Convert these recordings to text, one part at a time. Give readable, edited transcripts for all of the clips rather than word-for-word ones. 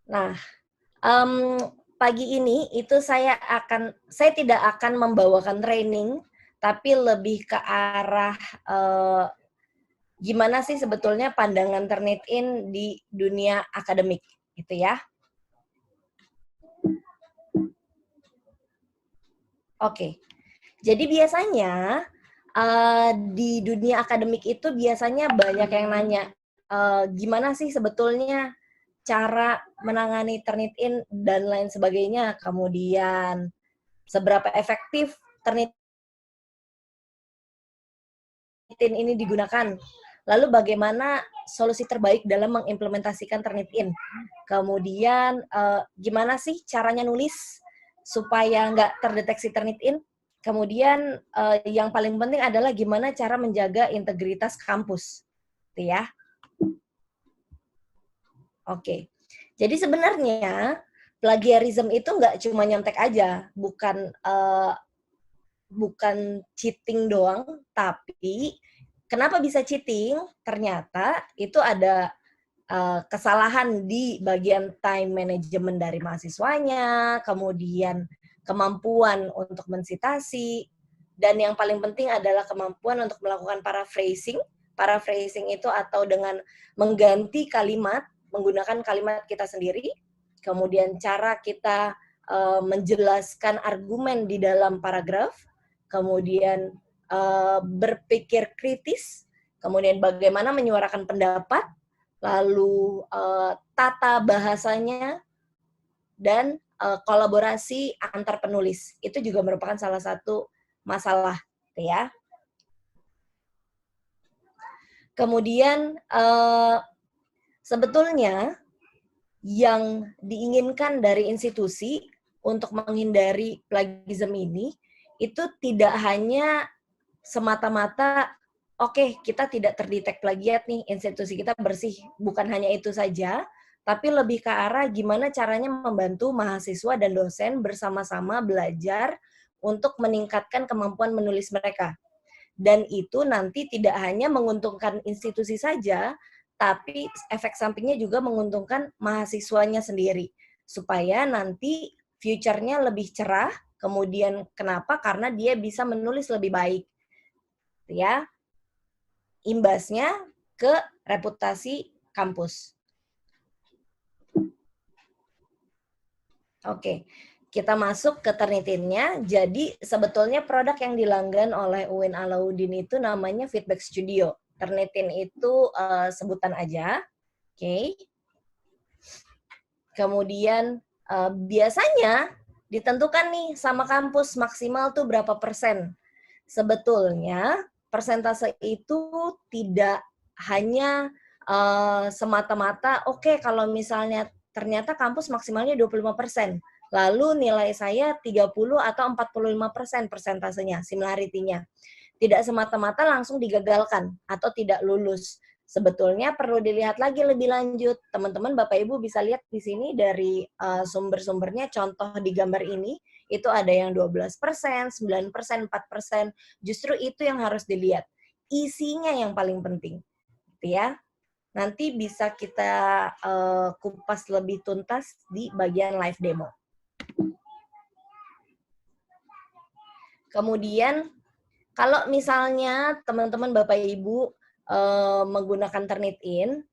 Nah, Mmm, pagi ini itu saya tidak akan membawakan training, tapi lebih ke arah, eee, gimana sih sebetulnya pandangan Turnitin di dunia akademik, gitu ya. Oke, jadi biasanya, di dunia akademik itu biasanya banyak yang nanya, gimana sih sebetulnya cara menangani Turnitin dan lain sebagainya, kemudian seberapa efektif Turnitin ini digunakan. Lalu bagaimana solusi terbaik dalam mengimplementasikan Turnitin. Kemudian gimana sih caranya nulis supaya nggak terdeteksi Turnitin. Kemudian yang paling penting adalah gimana cara menjaga integritas kampus. Gitu ya. Oke. Jadi sebenarnya plagiarism itu nggak cuma nyontek aja, bukan cheating doang, tapi kenapa bisa cheating? Ternyata itu ada kesalahan di bagian time management dari mahasiswanya, kemudian kemampuan untuk mensitasi, dan yang paling penting adalah kemampuan untuk melakukan paraphrasing. Paraphrasing itu atau dengan mengganti kalimat, menggunakan kalimat kita sendiri, kemudian cara kita menjelaskan argumen di dalam paragraf, kemudian berpikir kritis, kemudian bagaimana menyuarakan pendapat, lalu tata bahasanya, dan kolaborasi antar penulis. Itu juga merupakan salah satu masalah, ya. Kemudian sebetulnya yang diinginkan dari institusi untuk menghindari plagiarism ini itu tidak hanya semata-mata oke, kita tidak terdetek plagiat nih, institusi kita bersih. Bukan hanya itu saja, tapi lebih ke arah gimana caranya membantu mahasiswa dan dosen bersama-sama belajar untuk meningkatkan kemampuan menulis mereka. Dan itu nanti tidak hanya menguntungkan institusi saja, tapi efek sampingnya juga menguntungkan mahasiswanya sendiri. Supaya nanti future-nya lebih cerah, kemudian kenapa? Karena dia bisa menulis lebih baik. Ya, imbasnya ke reputasi kampus. Oke, kita masuk ke Turnitin-nya. Jadi sebetulnya produk yang dilanggan oleh UIN Alauddin itu namanya Feedback Studio. Turnitin itu sebutan aja. Oke. Kemudian biasanya ditentukan nih sama kampus maksimal tuh berapa persen. Sebetulnya persentase itu tidak hanya semata-mata oke, kalau misalnya ternyata kampus maksimalnya 25%, lalu nilai saya 30 atau 45% persentasenya, similarity-nya. Tidak semata-mata langsung digagalkan atau tidak lulus. Sebetulnya perlu dilihat lagi lebih lanjut. Teman-teman, Bapak Ibu bisa lihat di sini dari sumber-sumbernya, contoh di gambar ini, itu ada yang 12%, 9%, 4%. Justru itu yang harus dilihat. Isinya yang paling penting. Gitu ya. Nanti bisa kita kupas lebih tuntas di bagian live demo. Kemudian kalau misalnya teman-teman Bapak Ibu menggunakan Turnitin,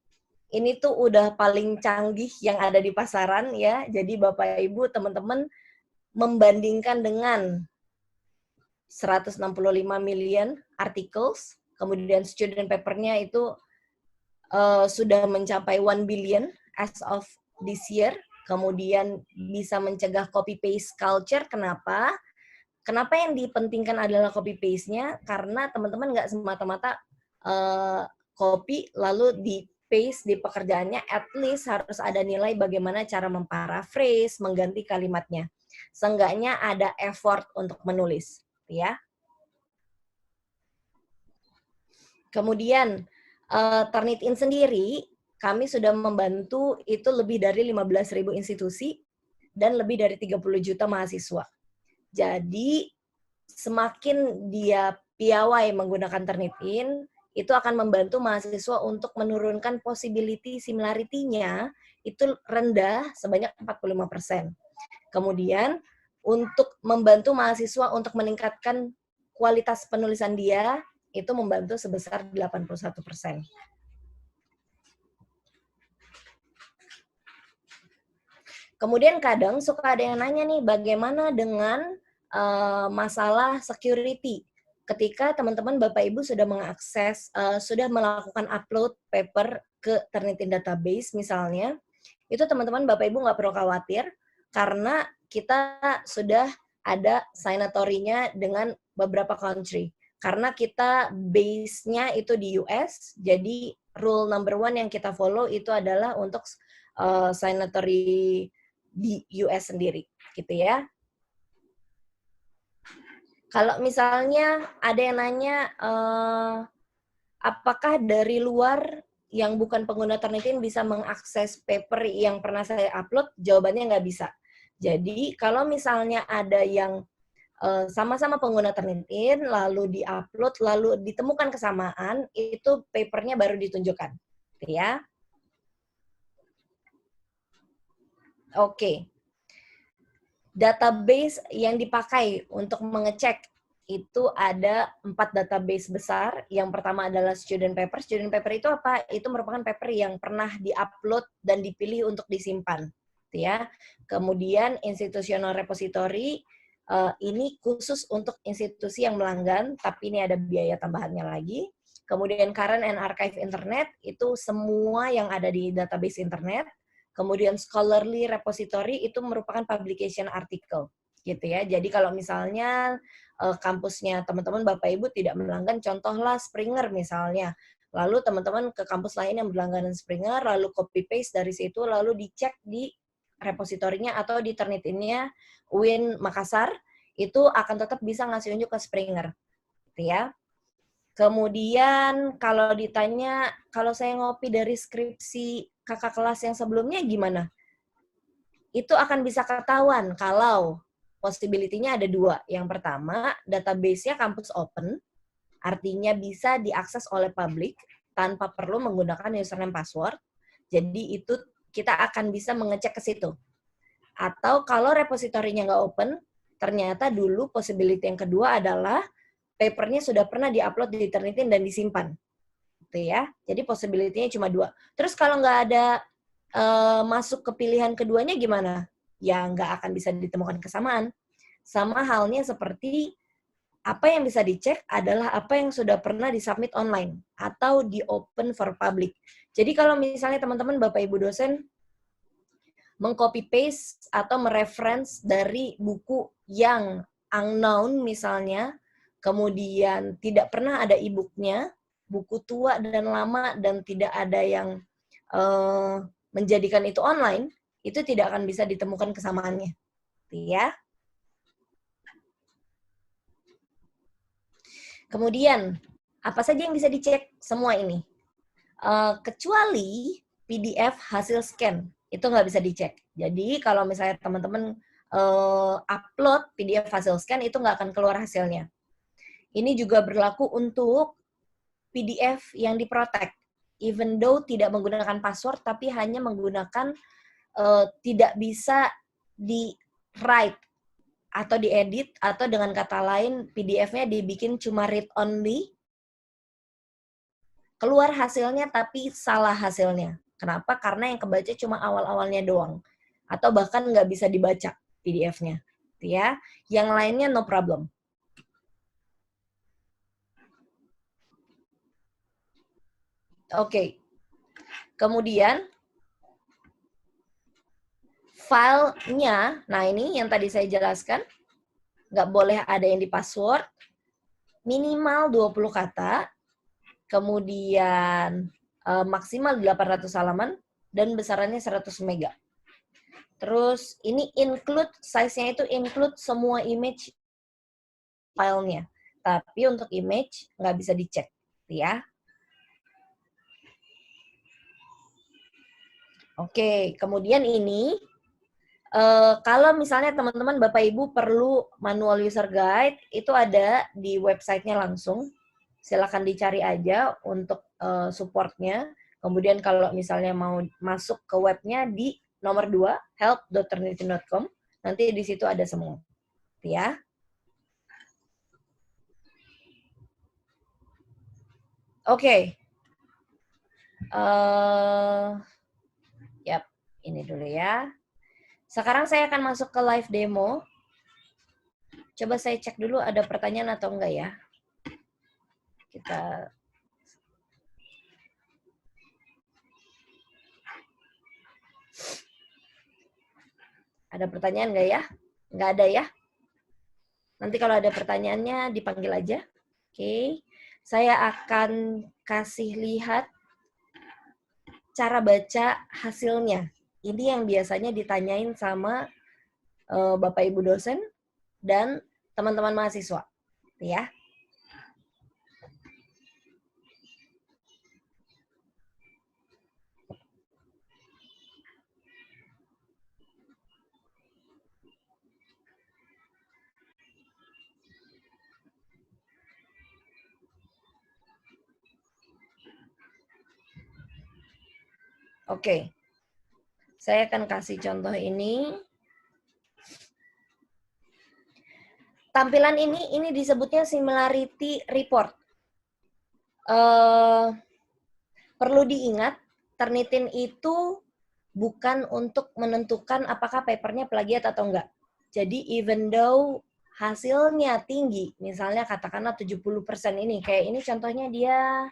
ini tuh udah paling canggih yang ada di pasaran ya. Jadi Bapak Ibu teman-teman membandingkan dengan 165 million articles, kemudian student paper-nya itu sudah mencapai 1 billion as of this year, kemudian bisa mencegah copy paste culture. Kenapa? Kenapa yang dipentingkan adalah copy paste-nya? Karena teman-teman nggak semata-mata copy lalu di paste di pekerjaannya, at least harus ada nilai bagaimana cara memparaphrase, mengganti kalimatnya. Seenggaknya ada effort untuk menulis, ya. Kemudian Turnitin sendiri, kami sudah membantu itu lebih dari 15.000 institusi dan lebih dari 30 juta mahasiswa. Jadi semakin dia piawai menggunakan Turnitin, itu akan membantu mahasiswa untuk menurunkan possibility similarity-nya itu rendah sebanyak 45%. Kemudian, untuk membantu mahasiswa untuk meningkatkan kualitas penulisan dia, itu membantu sebesar 81%. Kemudian kadang suka ada yang nanya nih, bagaimana dengan masalah security? Ketika teman-teman Bapak Ibu sudah mengakses, sudah melakukan upload paper ke Turnitin database misalnya, itu teman-teman Bapak Ibu nggak perlu khawatir, karena kita sudah ada signatory-nya dengan beberapa country. Karena kita base-nya itu di US, jadi rule number 1 yang kita follow itu adalah untuk signatory di US sendiri, gitu ya. Kalau misalnya ada yang nanya, apakah dari luar yang bukan pengguna Turnitin bisa mengakses paper yang pernah saya upload? Jawabannya nggak bisa. Jadi, kalau misalnya ada yang sama-sama pengguna Turnitin, lalu di-upload, lalu ditemukan kesamaan, itu papernya baru ditunjukkan. Ya. Oke. Database yang dipakai untuk mengecek itu ada 4 database besar. Yang pertama adalah student paper. Student paper itu apa? Itu merupakan paper yang pernah di-upload dan dipilih untuk disimpan. Ya. Kemudian institutional repository, ini khusus untuk institusi yang melanggan, tapi ini ada biaya tambahannya lagi. Kemudian current and archive internet, itu semua yang ada di database internet. Kemudian scholarly repository itu merupakan publication article, gitu ya. Jadi kalau misalnya kampusnya teman-teman Bapak Ibu tidak melanggan, contohlah Springer misalnya, lalu teman-teman ke kampus lain yang berlangganan Springer, lalu copy paste dari situ, lalu dicek di repositorinya atau di Turnitinnya UIN Makassar, itu akan tetap bisa ngasih unjuk ke Springer, gitu ya. Kemudian kalau ditanya, kalau saya ngopi dari skripsi kakak kelas yang sebelumnya gimana? Itu akan bisa ketahuan kalau possibility-nya ada 2. Yang pertama, database-nya kampus open, artinya bisa diakses oleh publik tanpa perlu menggunakan username password. Jadi itu kita akan bisa mengecek ke situ. Atau kalau repositorinya nggak open, ternyata dulu possibility yang kedua adalah papernya sudah pernah di-upload di Turnitin dan disimpan. Gitu ya. Jadi possibility-nya cuma 2. Terus kalau nggak ada masuk ke pilihan keduanya gimana? Ya nggak akan bisa ditemukan kesamaan. Sama halnya seperti apa yang bisa dicek adalah apa yang sudah pernah disubmit online atau di open for public. Jadi kalau misalnya teman-teman Bapak Ibu dosen meng-copy paste atau mereference dari buku yang unknown misalnya, kemudian tidak pernah ada e-book-nya, buku tua dan lama dan tidak ada yang menjadikan itu online, itu tidak akan bisa ditemukan kesamaannya. Ya. Kemudian, apa saja yang bisa dicek? Semua ini. Kecuali PDF hasil scan, itu nggak bisa dicek. Jadi, kalau misalnya teman-teman upload PDF hasil scan, itu nggak akan keluar hasilnya. Ini juga berlaku untuk PDF yang diprotect. Even though tidak menggunakan password, tapi hanya menggunakan tidak bisa di-write atau diedit, atau dengan kata lain PDF-nya dibikin cuma read only, keluar hasilnya tapi salah hasilnya. Kenapa? Karena yang kebaca cuma awal-awalnya doang. Atau bahkan nggak bisa dibaca PDF-nya. Ya. Yang lainnya no problem. Oke. Kemudian, filenya, nah ini yang tadi saya jelaskan, nggak boleh ada yang di password, minimal 20 kata, kemudian maksimal 800 halaman, dan besarannya 100 mega. Terus ini include, size-nya itu include semua image filenya. Tapi untuk image nggak bisa dicek, ya. Oke, kemudian ini, kalau misalnya teman-teman Bapak Ibu perlu manual user guide, itu ada di websitenya langsung. silakan dicari aja untuk supportnya. Kemudian kalau misalnya mau masuk ke webnya di nomor 2, help.turnitin.com, nanti di situ ada semua. Ya. Oke. Yap, ini dulu ya. Sekarang saya akan masuk ke live demo. Coba saya cek dulu ada pertanyaan atau enggak ya. Kita ada pertanyaan enggak ya? Enggak ada ya? Nanti kalau ada pertanyaannya dipanggil aja. Oke. Saya akan kasih lihat cara baca hasilnya. Ini yang biasanya ditanyain sama Bapak Ibu dosen dan teman-teman mahasiswa. Ya. Oke. Saya akan kasih contoh ini. Tampilan ini disebutnya similarity report. Perlu diingat, Turnitin itu bukan untuk menentukan apakah papernya plagiat atau enggak. Jadi even though hasilnya tinggi, misalnya katakanlah 70% ini, kayak ini contohnya dia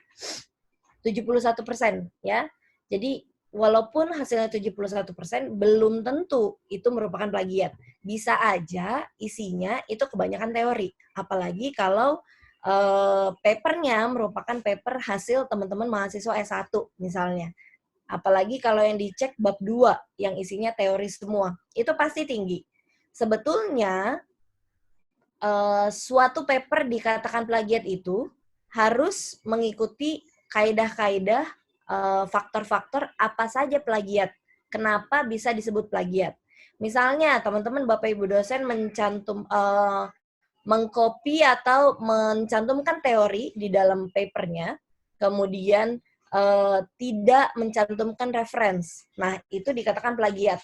71% ya. Jadi walaupun hasilnya 71%, belum tentu itu merupakan plagiat. Bisa aja isinya itu kebanyakan teori. Apalagi kalau papernya merupakan paper hasil teman-teman mahasiswa S1 misalnya. Apalagi kalau yang dicek bab 2 yang isinya teori semua. Itu pasti tinggi. Sebetulnya suatu paper dikatakan plagiat itu harus mengikuti kaidah-kaidah faktor-faktor apa saja plagiat. Kenapa bisa disebut plagiat? Misalnya teman-teman Bapak Ibu dosen mengcopy atau mencantumkan teori di dalam papernya, kemudian tidak mencantumkan reference. Nah, itu dikatakan plagiat.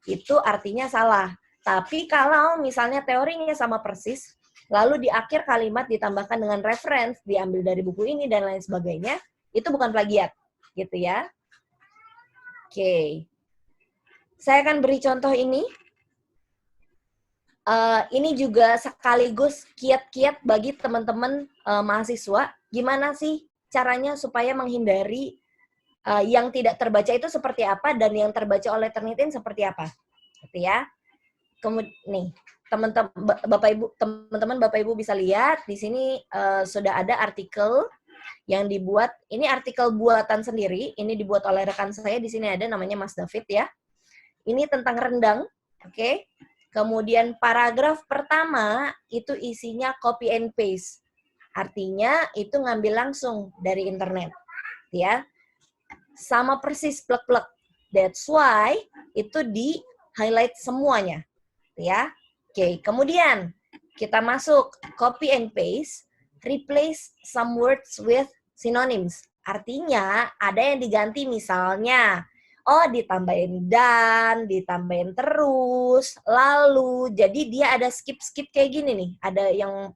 Itu artinya salah. Tapi kalau misalnya teorinya sama persis, lalu di akhir kalimat ditambahkan dengan reference, diambil dari buku ini dan lain sebagainya, itu bukan plagiat. Gitu ya. Oke. Saya akan beri contoh ini. Ini juga sekaligus kiat-kiat bagi teman-teman mahasiswa. Gimana sih caranya supaya menghindari yang tidak terbaca itu seperti apa dan yang terbaca oleh Turnitin seperti apa, gitu ya. Kemudian nih, teman-teman Bapak Ibu bisa lihat di sini sudah ada artikel yang dibuat. Ini artikel buatan sendiri. Ini dibuat oleh rekan saya. Di sini ada namanya Mas David ya. Ini tentang rendang, oke. Kemudian paragraf pertama itu isinya copy and paste. Artinya itu ngambil langsung dari internet, ya. Sama persis plek-plek. That's why itu di highlight semuanya, ya. Oke, kemudian kita masuk copy and paste, replace some words with synonyms. Artinya ada yang diganti misalnya, ditambahin dan, ditambahin terus, lalu, jadi dia ada skip-skip kayak gini nih. Ada yang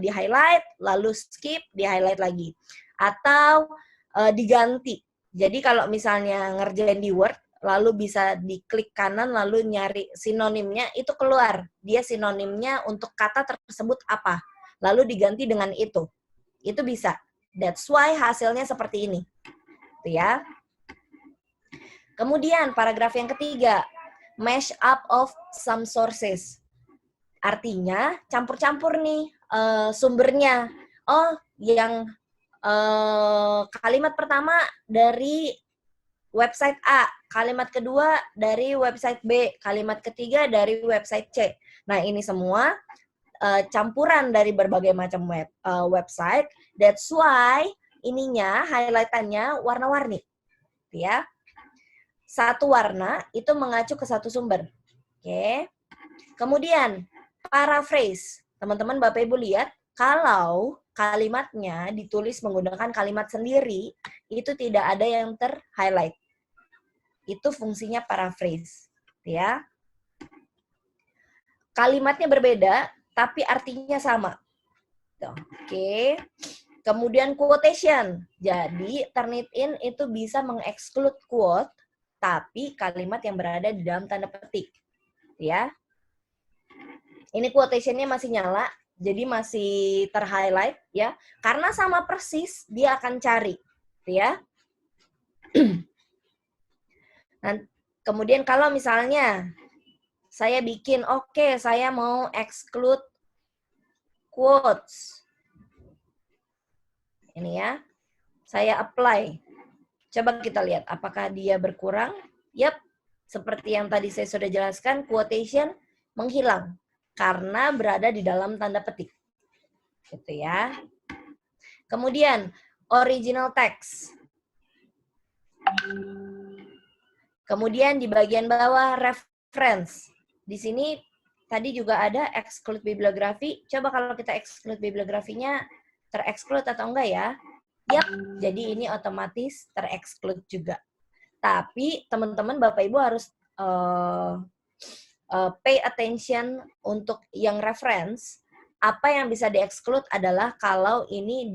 di-highlight, lalu skip, di-highlight lagi. Atau diganti. Jadi kalau misalnya ngerjain di Word, lalu bisa diklik kanan, lalu nyari sinonimnya, itu keluar. Dia sinonimnya untuk kata tersebut apa. Lalu diganti dengan itu. Itu bisa. That's why hasilnya seperti ini. Itu ya. Kemudian paragraf yang ketiga, mash up of some sources. Artinya campur-campur nih sumbernya. Yang kalimat pertama dari website A, kalimat kedua dari website B, kalimat ketiga dari website C. Nah, ini semua campuran dari berbagai macam website. That's why ininya highlightannya warna-warni. Ya. Satu warna itu mengacu ke satu sumber. Oke. Kemudian paraphrase. Teman-teman Bapak Ibu lihat, kalau kalimatnya ditulis menggunakan kalimat sendiri, itu tidak ada yang ter-highlight. Itu fungsinya paraphrase, ya. Kalimatnya berbeda, tapi artinya sama. Oke. Kemudian quotation. Jadi, Turnitin itu bisa mengexclude quote, tapi kalimat yang berada di dalam tanda petik. Ya. Ini quotation-nya masih nyala, jadi masih terhighlight ya. Karena sama persis dia akan cari, ya. Nah, kemudian kalau misalnya saya bikin oke, saya mau exclude quotes. Ini ya. Saya apply. Coba kita lihat apakah dia berkurang. Yap, seperti yang tadi saya sudah jelaskan, quotation menghilang karena berada di dalam tanda petik. Gitu ya. Kemudian, original text. Kemudian di bagian bawah, reference. Di sini tadi juga ada exclude bibliografi. Coba kalau kita exclude bibliografinya, ter-exclude atau enggak ya? Yap, jadi ini otomatis ter-exclude juga. Tapi teman-teman Bapak Ibu harus pay attention untuk yang reference. Apa yang bisa di-exclude adalah kalau ini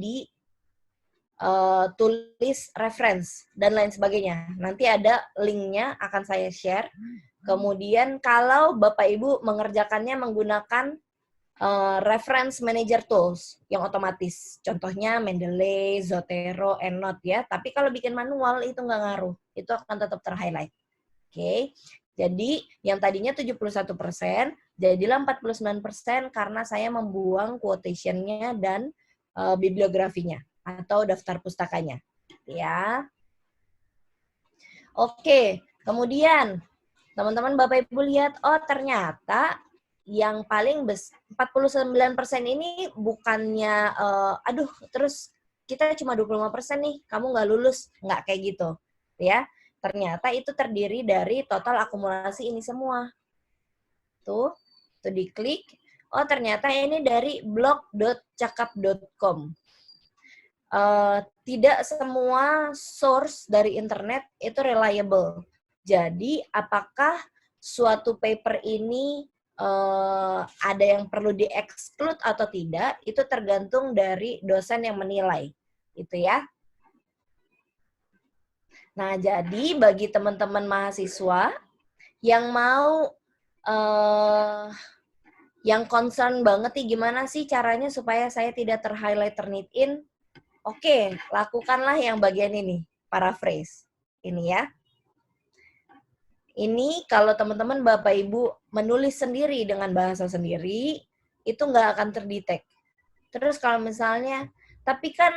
tulis reference dan lain sebagainya. Nanti ada linknya akan saya share. Kemudian kalau Bapak Ibu mengerjakannya menggunakan reference manager tools yang otomatis. Contohnya Mendeley, Zotero, EndNote ya. Tapi kalau bikin manual itu nggak ngaruh. Itu akan tetap ter-highlight. Oke. Jadi yang tadinya 71%, jadilah 49% karena saya membuang quotation-nya dan bibliografinya atau daftar pustakanya. Ya. Oke, kemudian teman-teman Bapak Ibu lihat, oh ternyata yang paling 49% ini bukannya, aduh terus kita cuma 25% nih, kamu nggak lulus, nggak kayak gitu. Ya, ternyata itu terdiri dari total akumulasi ini semua. Tuh diklik, oh ternyata ini dari blog.cakap.com. Tidak semua source dari internet itu reliable. Jadi, apakah suatu paper ini ada yang perlu di-exclude atau tidak, itu tergantung dari dosen yang menilai. Itu ya. Nah, jadi bagi teman-teman mahasiswa yang mau yang concern banget nih gimana sih caranya supaya saya tidak ter-highlight Turnitin, oke, lakukanlah yang bagian ini, paraphrase. Ini ya. Ini kalau teman-teman Bapak Ibu menulis sendiri dengan bahasa sendiri, itu nggak akan terdetek. Terus kalau misalnya, tapi kan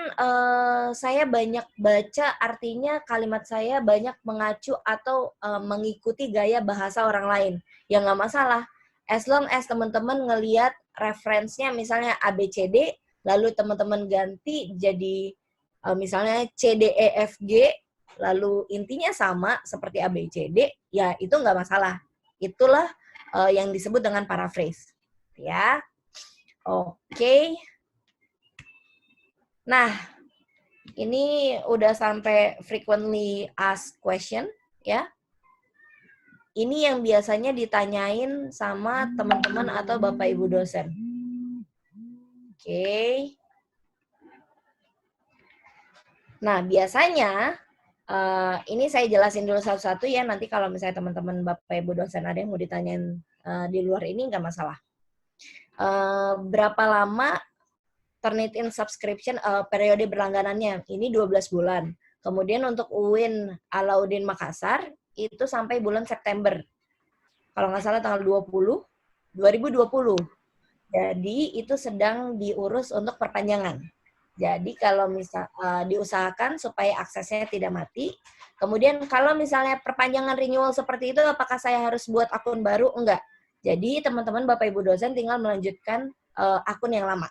saya banyak baca, artinya kalimat saya banyak mengacu atau mengikuti gaya bahasa orang lain. Ya nggak masalah. As long as teman-teman ngelihat referensinya misalnya ABCD, lalu teman-teman ganti jadi misalnya CDEFG, lalu intinya sama seperti ABCD, ya itu nggak masalah. Itulah yang disebut dengan paraphrase. Ya, oke. Nah, ini udah sampai frequently asked question, ya. Ini yang biasanya ditanyain sama teman-teman atau Bapak Ibu dosen. Oke. Nah, biasanya ini saya jelasin dulu satu-satu ya. Nanti kalau misalnya teman-teman Bapak Ibu dosen ada yang mau ditanyain di luar ini, nggak masalah. Berapa lama Turnitin subscription periode berlangganannya? Ini 12 bulan. Kemudian untuk UIN Alauddin Makassar, itu sampai bulan September. Kalau nggak salah tanggal 2020. Jadi itu sedang diurus untuk perpanjangan. Jadi kalau misal diusahakan supaya aksesnya tidak mati. Kemudian kalau misalnya perpanjangan renewal seperti itu, apakah saya harus buat akun baru? Enggak. Jadi teman-teman Bapak Ibu dosen tinggal melanjutkan akun yang lama.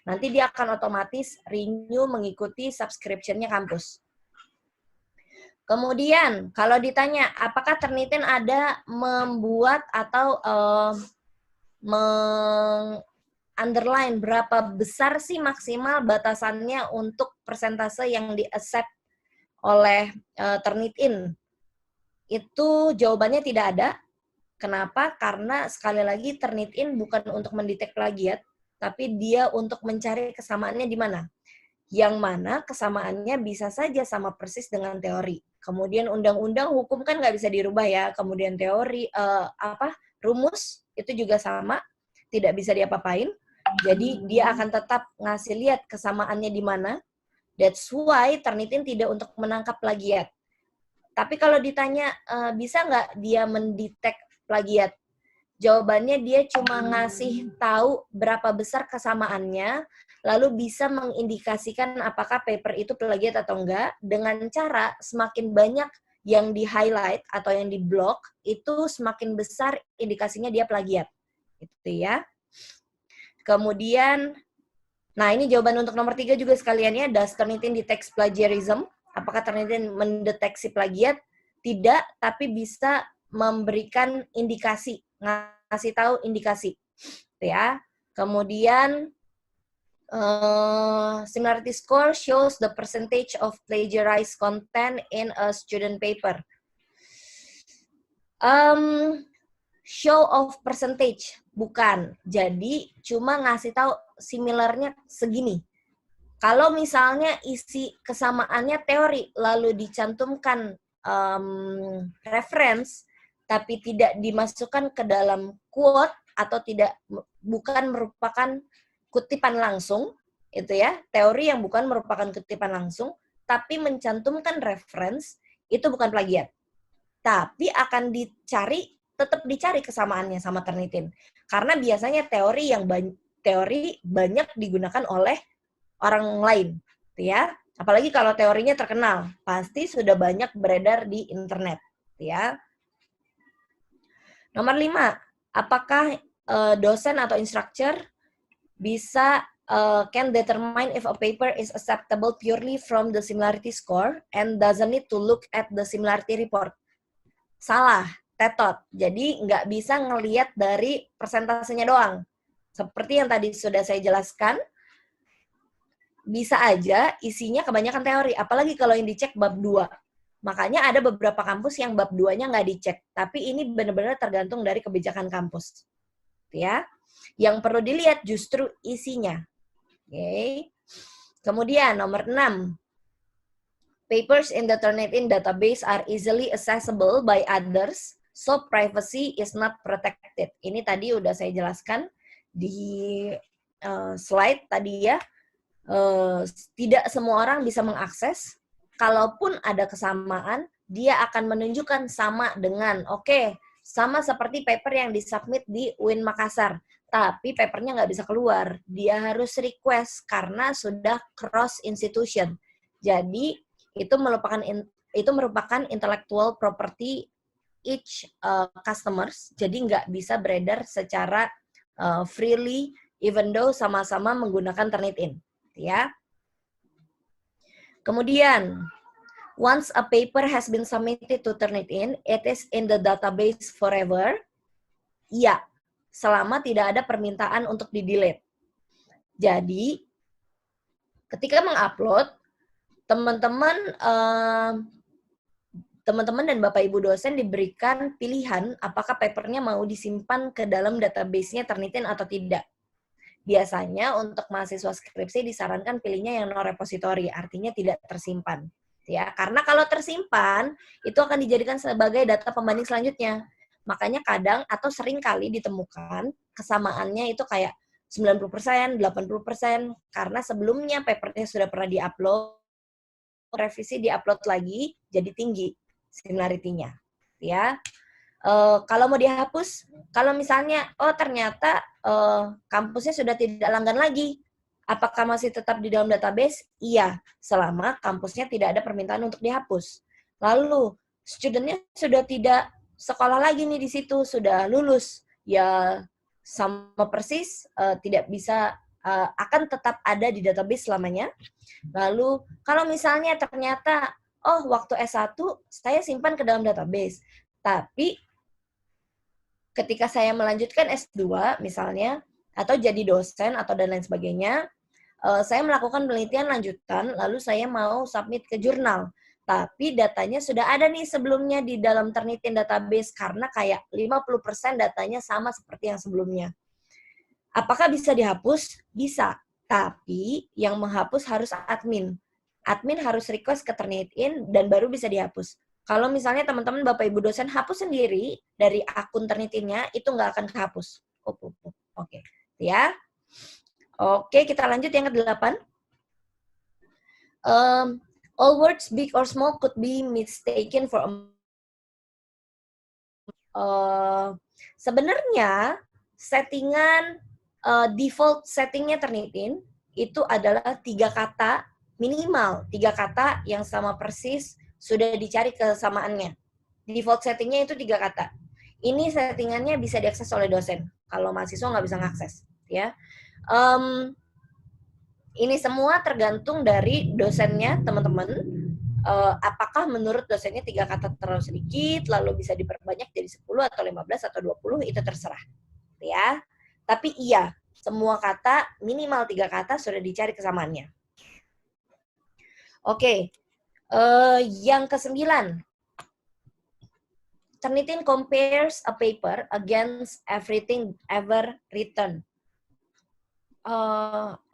Nanti dia akan otomatis renew mengikuti subscription-nya kampus. Kemudian kalau ditanya apakah Turnitin ada membuat atau underline berapa besar sih maksimal batasannya untuk persentase yang di-accept oleh Turnitin. Itu jawabannya tidak ada. Kenapa? Karena sekali lagi Turnitin bukan untuk mendetek plagiat, tapi dia untuk mencari kesamaannya di mana. Yang mana kesamaannya bisa saja sama persis dengan teori. Kemudian undang-undang hukum kan nggak bisa dirubah ya. Kemudian teori rumus itu juga sama, tidak bisa diapa-apain. Jadi dia akan tetap ngasih lihat kesamaannya di mana. That's why Turnitin tidak untuk menangkap plagiat. Tapi kalau ditanya bisa nggak dia mendetek plagiat? Jawabannya dia cuma ngasih tahu berapa besar kesamaannya, lalu bisa mengindikasikan apakah paper itu plagiat atau enggak, dengan cara semakin banyak yang di-highlight atau yang di-block, itu semakin besar indikasinya dia plagiat. Gitu ya. Kemudian, nah ini jawaban untuk nomor 3 juga sekalian ya, does Turnitin detect plagiarism? Apakah Turnitin mendeteksi plagiat? Tidak, tapi bisa memberikan indikasi, ngasih tahu indikasi, ya. Kemudian similarity score shows the percentage of plagiarized content in a student paper. Show of percentage bukan, jadi cuma ngasih tahu similarnya segini. Kalau misalnya isi kesamaannya teori lalu dicantumkan reference tapi tidak dimasukkan ke dalam quote atau bukan merupakan kutipan langsung, itu ya, teori yang bukan merupakan kutipan langsung, tapi mencantumkan reference, itu bukan plagiat. Tapi akan tetap dicari kesamaannya sama Turnitin. Karena biasanya teori banyak digunakan oleh orang lain, ya. Apalagi kalau teorinya terkenal, pasti sudah banyak beredar di internet, ya. Nomor 5, apakah dosen atau instructor bisa can determine if a paper is acceptable purely from the similarity score and doesn't need to look at the similarity report? Salah, tetot. Jadi nggak bisa ngelihat dari persentasenya doang. Seperti yang tadi sudah saya jelaskan, bisa aja isinya kebanyakan teori, apalagi kalau yang dicek bab 2. Makanya ada beberapa kampus yang bab 2-nya nggak dicek, tapi ini benar-benar tergantung dari kebijakan kampus. Ya. Yang perlu dilihat justru isinya. Okay. Kemudian nomor 6. Papers in the Turnitin database are easily accessible by others, so privacy is not protected. Ini tadi udah saya jelaskan di slide tadi ya. Tidak semua orang bisa mengakses. Kalaupun ada kesamaan, dia akan menunjukkan sama dengan, sama seperti paper yang disubmit di UIN Makassar. Tapi papernya nggak bisa keluar. Dia harus request karena sudah cross institution. Jadi, itu merupakan intellectual property each customers. Jadi, nggak bisa beredar secara freely, even though sama-sama menggunakan Turnitin. Ya. Kemudian, once a paper has been submitted to Turnitin, it is in the database forever. Iya, selama tidak ada permintaan untuk di-delete. Jadi, ketika mengupload, teman-teman dan Bapak Ibu dosen diberikan pilihan apakah papernya mau disimpan ke dalam database-nya Turnitin atau tidak. Biasanya untuk mahasiswa skripsi disarankan pilihnya yang no repository, artinya tidak tersimpan. Ya, karena kalau tersimpan, itu akan dijadikan sebagai data pembanding selanjutnya. Makanya kadang atau sering kali ditemukan kesamaannya itu kayak 90%, 80%, karena sebelumnya papernya sudah pernah di-upload, revisi di-upload lagi, jadi tinggi similarity-nya. Ya. Kalau mau dihapus, kalau misalnya, ternyata kampusnya sudah tidak langgan lagi, apakah masih tetap di dalam database? Iya, selama kampusnya tidak ada permintaan untuk dihapus. Lalu, studentnya sudah tidak sekolah lagi nih di situ, sudah lulus, ya sama persis, tidak bisa, akan tetap ada di database selamanya. Lalu, kalau misalnya ternyata, waktu S1 saya simpan ke dalam database, tapi ketika saya melanjutkan S2 misalnya, atau jadi dosen atau dan lain sebagainya, saya melakukan penelitian lanjutan, lalu saya mau submit ke jurnal. Tapi datanya sudah ada nih sebelumnya di dalam Turnitin database karena kayak 50% datanya sama seperti yang sebelumnya. Apakah bisa dihapus? Bisa. Tapi yang menghapus harus admin. Admin harus request ke Turnitin dan baru bisa dihapus. Kalau misalnya teman-teman Bapak Ibu dosen hapus sendiri dari akun Turnitinnya, itu nggak akan kehapus. Oke. Ya. Oke, kita lanjut yang ke-8. All words big or small could be mistaken for sebenarnya settingan default settingnya Turnitin itu adalah 3 kata minimal 3 kata yang sama persis sudah dicari kesamaannya. Default settingnya itu 3 kata. Ini settingannya bisa diakses oleh dosen. Kalau mahasiswa nggak bisa ngakses, ya. Ini semua tergantung dari dosennya, teman-teman. Apakah menurut dosennya 3 kata terlalu sedikit, lalu bisa diperbanyak jadi 10 atau 15 atau 20, itu terserah. Ya. Tapi iya, semua kata, minimal 3 kata sudah dicari kesamaannya. Oke. Yang ke-9. Turnitin compares a paper against everything ever written.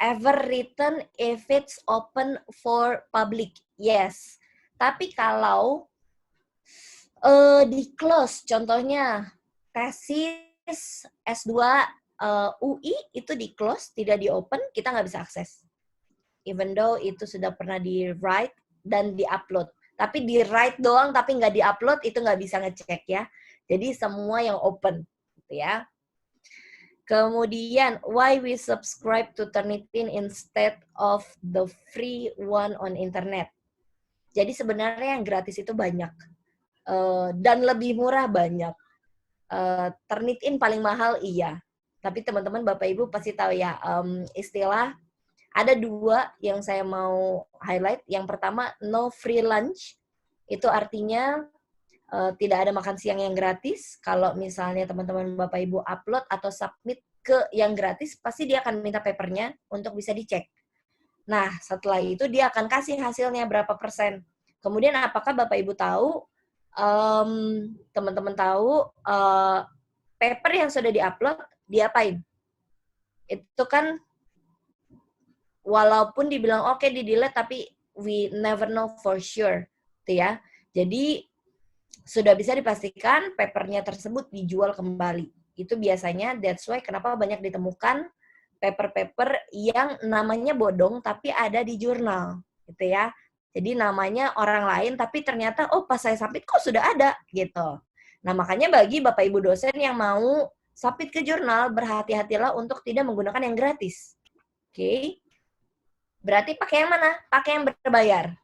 Ever written if it's open for public. Yes. Tapi kalau di close, contohnya tesis S2 UI itu di close, tidak di open, kita nggak bisa akses. Even though itu sudah pernah di write dan di upload. Tapi di write doang tapi nggak di upload, itu nggak bisa ngecek ya. Jadi semua yang open, gitu ya. Kemudian, why we subscribe to Turnitin instead of the free one on internet. Jadi sebenarnya yang gratis itu banyak. Dan lebih murah banyak. Turnitin paling mahal, iya. Tapi teman-teman, Bapak Ibu pasti tahu ya, istilah, ada 2 yang saya mau highlight. Yang pertama, no free lunch. Itu artinya tidak ada makan siang yang gratis. Kalau misalnya teman-teman Bapak Ibu upload atau submit ke yang gratis, pasti dia akan minta papernya untuk bisa dicek. Nah, setelah itu dia akan kasih hasilnya berapa persen. Kemudian apakah Bapak Ibu tahu, teman-teman tahu, paper yang sudah diupload, diapain? Itu kan, walaupun dibilang oke di-delete, tapi we never know for sure. Gitu ya. Jadi, sudah bisa dipastikan papernya tersebut dijual kembali. Itu biasanya, that's why kenapa banyak ditemukan paper-paper yang namanya bodong tapi ada di jurnal, gitu ya. Jadi namanya orang lain tapi ternyata, oh pas saya submit kok sudah ada, gitu. Nah makanya bagi Bapak Ibu dosen yang mau submit ke jurnal, berhati-hatilah untuk tidak menggunakan yang gratis. Oke. Berarti pakai yang mana? Pakai yang berbayar.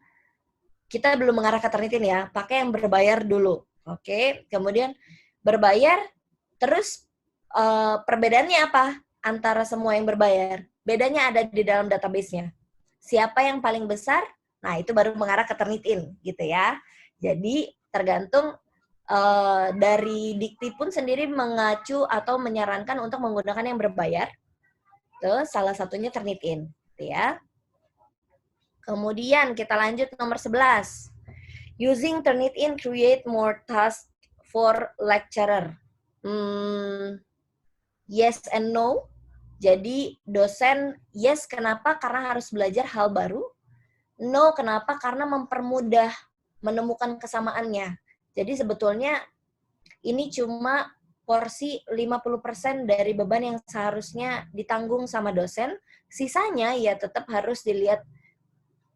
Kita belum mengarah ke Turnitin ya, pakai yang berbayar dulu. Oke, kemudian berbayar, terus perbedaannya apa antara semua yang berbayar? Bedanya ada di dalam database-nya. Siapa yang paling besar? Nah, itu baru mengarah ke Turnitin, gitu ya. Jadi, tergantung dari Dikti pun sendiri mengacu atau menyarankan untuk menggunakan yang berbayar. Tuh, salah satunya Turnitin, gitu ya. Kemudian kita lanjut nomor 11. Using Turnitin create more tasks for lecturer. Yes and no. Jadi dosen yes kenapa? Karena harus belajar hal baru. No kenapa? Karena mempermudah menemukan kesamaannya. Jadi sebetulnya ini cuma porsi 50% dari beban yang seharusnya ditanggung sama dosen. Sisanya ya tetap harus dilihat,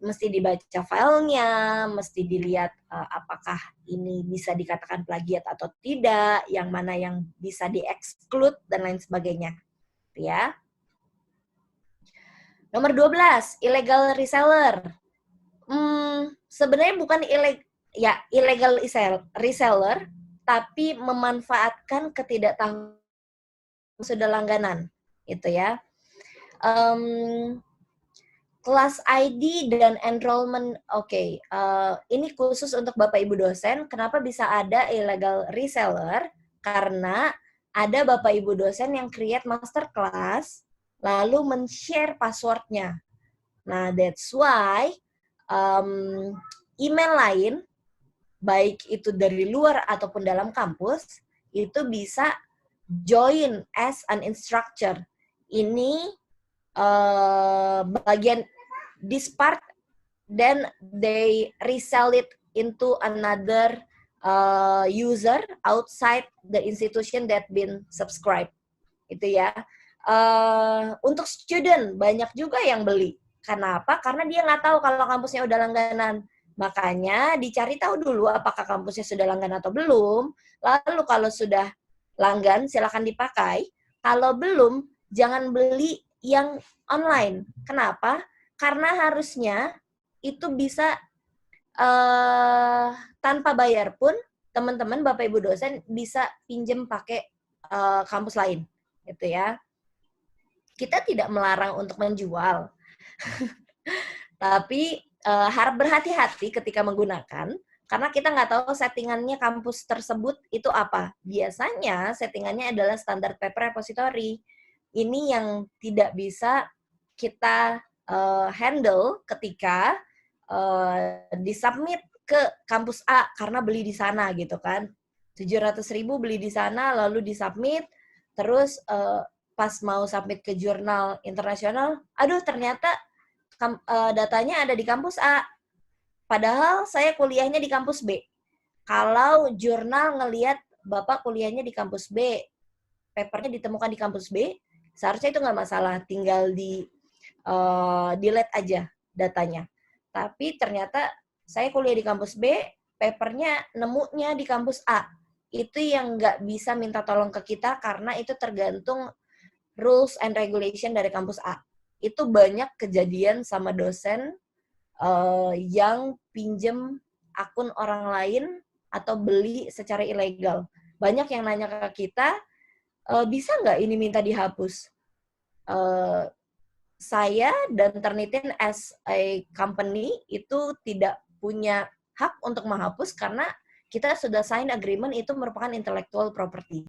mesti dibaca filenya, mesti dilihat apakah ini bisa dikatakan plagiat atau tidak, yang mana yang bisa di-exclude, dan lain sebagainya. Ya. Nomor 12, illegal reseller. Sebenarnya bukan illegal reseller, tapi memanfaatkan ketidaktahuan sudah langganan, gitu ya. Kelas ID dan enrollment, oke. Ini khusus untuk Bapak Ibu dosen. Kenapa bisa ada illegal reseller? Karena ada Bapak Ibu dosen yang create masterclass, lalu men-share passwordnya. Nah, that's why email lain, baik itu dari luar ataupun dalam kampus, itu bisa join as an instructor. Ini bagian this part, then they resell it into another user outside the institution that been subscribed. Itu ya. Untuk student banyak juga yang beli. Kenapa? Karena dia nggak tahu kalau kampusnya udah langganan. Makanya dicari tahu dulu apakah kampusnya sudah langganan atau belum. Lalu kalau sudah langgan silakan dipakai. Kalau belum jangan beli yang online. Kenapa? Karena harusnya itu bisa tanpa bayar pun teman-teman Bapak Ibu dosen bisa pinjem pakai kampus lain, gitu ya. Kita tidak melarang untuk menjual, tapi harap berhati-hati ketika menggunakan, karena kita nggak tahu settingannya kampus tersebut itu apa. Biasanya settingannya adalah standar paper repository. Ini yang tidak bisa kita handle ketika disubmit ke kampus A karena beli di sana gitu kan. 700.000 beli di sana lalu disubmit, terus pas mau submit ke jurnal internasional, aduh ternyata datanya ada di kampus A. Padahal saya kuliahnya di kampus B. Kalau jurnal ngelihat Bapak kuliahnya di kampus B, papernya ditemukan di kampus B, seharusnya itu nggak masalah, tinggal di delete aja datanya. Tapi ternyata saya kuliah di kampus B, papernya nemunya di kampus A. Itu yang nggak bisa minta tolong ke kita karena itu tergantung rules and regulation dari kampus A. Itu banyak kejadian sama dosen yang pinjem akun orang lain atau beli secara ilegal. Banyak yang nanya ke kita, bisa nggak ini minta dihapus? Saya dan Turnitin as a company itu tidak punya hak untuk menghapus karena kita sudah sign agreement itu merupakan intellectual property.